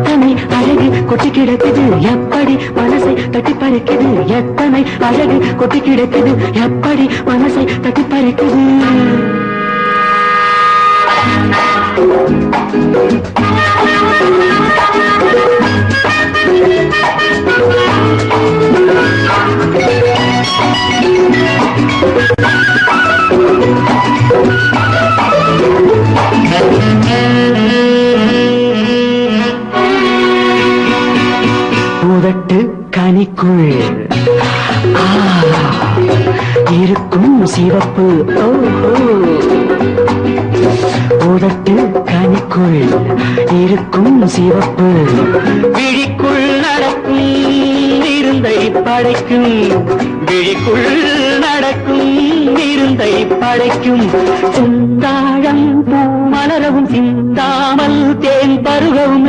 எத்தனை அழகு கொட்டி கிடக்குது எப்படி மனசை தட்டி பறிக்குது எத்தனை அழகு கொட்டி கிடக்குது எப்படி மனசை தட்டி பறிக்குது பூதட்டு கனிக்குள் இருக்கும் சிவப்பு பூதட்டு கனிக்குள் இருக்கும் சிவப்பு விழிக்குள் நடக்கும் இருந்தை படைக்கும் விழிக்குள் நடக்கும் இருந்தை படைக்கும் சிந்தாழம் பூ மலரவும் சிந்தாமல் தேன் பருகவும்